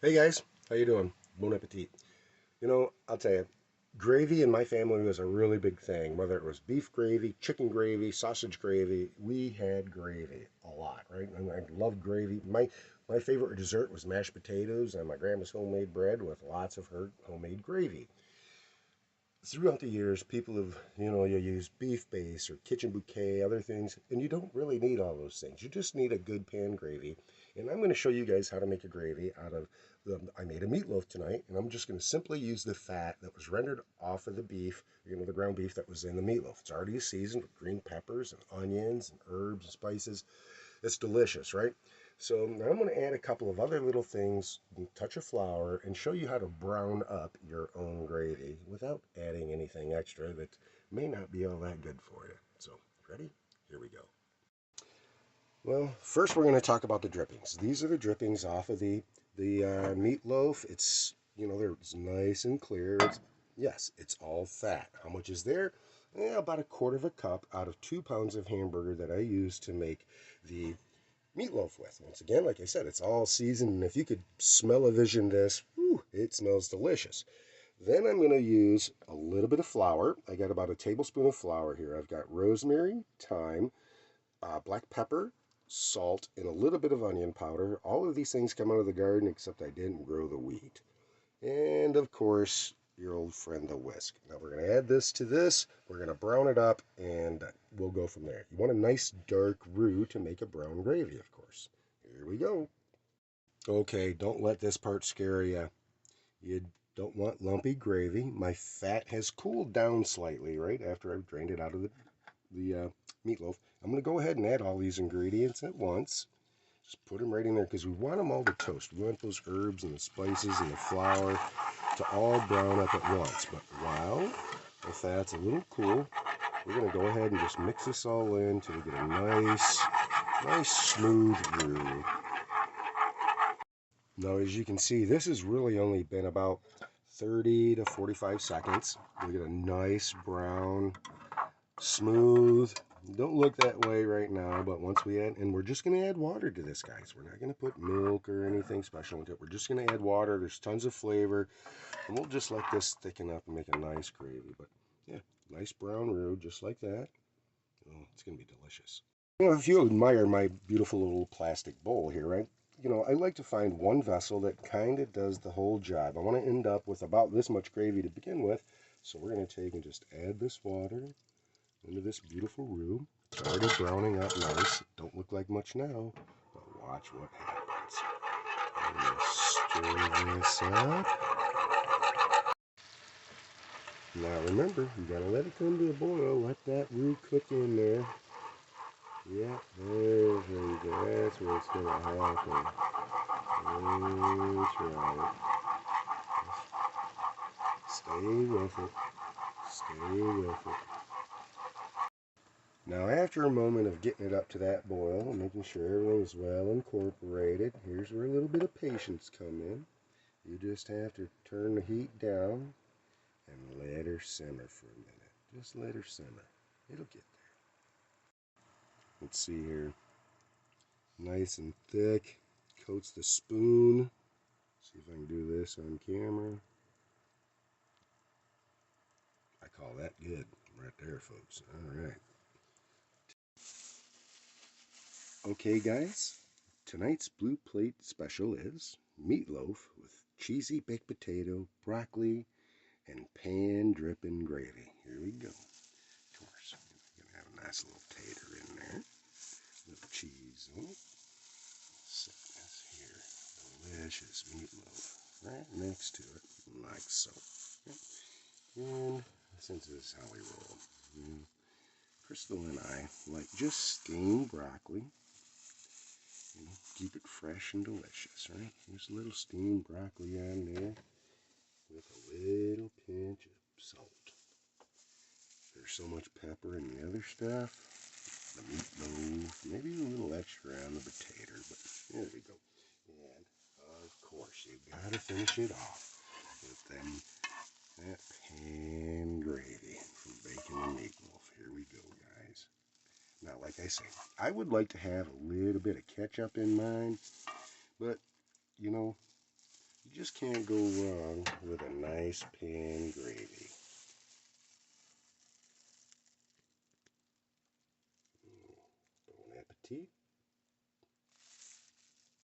Hey guys, how you doing? Bon appetit. I'll tell you, gravy in my family was a really big thing. Whether it was beef gravy, chicken gravy, sausage gravy, we had gravy a lot, right? And I loved gravy. My favorite dessert was mashed potatoes and my grandma's homemade bread with lots of her homemade gravy. Throughout the years, people have, you use beef base or kitchen bouquet, other things, and you don't really need all those things. You just need a good pan gravy. And I'm going to show you guys how to make a gravy out of I made a meatloaf tonight, and I'm just going to simply use the fat that was rendered off of the beef, the ground beef that was in the meatloaf. It's already seasoned with green peppers and onions and herbs and spices. It's delicious, right? So now I'm going to add a couple of other little things, touch of flour, and show you how to brown up your own gravy without adding anything extra that may not be all that good for you. So, ready? Here we go. Well, first we're going to talk about the drippings. These are the drippings off of the meatloaf. They're nice and clear. Yes, it's all fat. How much is there? About a quarter of a cup out of 2 pounds of hamburger that I use to make the meatloaf with. Once again, like I said, it's all seasoned, and if you could smell a vision this, whew, it smells delicious. Then I'm going to use a little bit of flour. I got about a tablespoon of flour here. I've got rosemary, thyme, black pepper, salt, and a little bit of onion powder. All of these things come out of the garden, except I didn't grow the wheat. And of course, your old friend the whisk. Now we're going to add this to this. We're going to brown it up, and we'll go from there. You want a nice dark roux to make a brown gravy, of course. Here we go. Okay, don't let this part scare you. You don't want lumpy gravy. My fat has cooled down slightly right after I've drained it out of the meatloaf. I'm going to go ahead and add all these ingredients at once. Just put them right in there because we want them all to toast. We want those herbs and the spices and the flour to all brown up at once. But while the fat's a little cool, we're going to go ahead and just mix this all in until we get a nice smooth roux. Now, as you can see, this has really only been about 30 to 45 seconds. We get a nice brown, smooth. Don't look that way right now, but once we add, and we're just going to add water to this, guys. We're not going to put milk or anything special into it. We're just going to add water. There's tons of flavor, and we'll just let this thicken up and make a nice gravy. But yeah, nice brown roux, just like that. Oh, it's going to be delicious. If you admire my beautiful little plastic bowl here, right? I like to find one vessel that kind of does the whole job. I want to end up with about this much gravy to begin with. So we're going to take and just add this water into this beautiful roux. It's already browning up nice. Don't look like much now, but watch what happens. I'm going to stir this up. Now remember, you got to let it come to a boil. Let that roux cook in there. Yeah, there you go. That's where it's going to happen. That's right. Stay with it. Stay with it. Now, after a moment of getting it up to that boil and making sure everything is well incorporated, here's where a little bit of patience come in. You just have to turn the heat down and let her simmer for a minute. Just let her simmer. It'll get there. Let's see here. Nice and thick. Coats the spoon. See if I can do this on camera. I call that good right there, folks. All right. Okay, guys. Tonight's Blue Plate special is meatloaf with cheesy baked potato, broccoli, and pan dripping gravy. Here we go. Of course, we're going to have a nice little tater in there. A little cheese on it. Set this here. Delicious meatloaf right next to it, like so. And since this is how we roll, Crystal and I like just steamed broccoli. Keep it fresh and delicious, right? There's a little steamed broccoli on there with a little pinch of salt. There's so much pepper in the other stuff. The meatloaf, maybe a little extra on the potato, but there we go. And of course, you gotta finish it off with that pan gravy from bacon and meatloaf. Here we go, guys. Now, like I say, I would like to have a little bit of ketchup in mine, but you know, You just can't go wrong with a nice pan gravy. Bon appetit.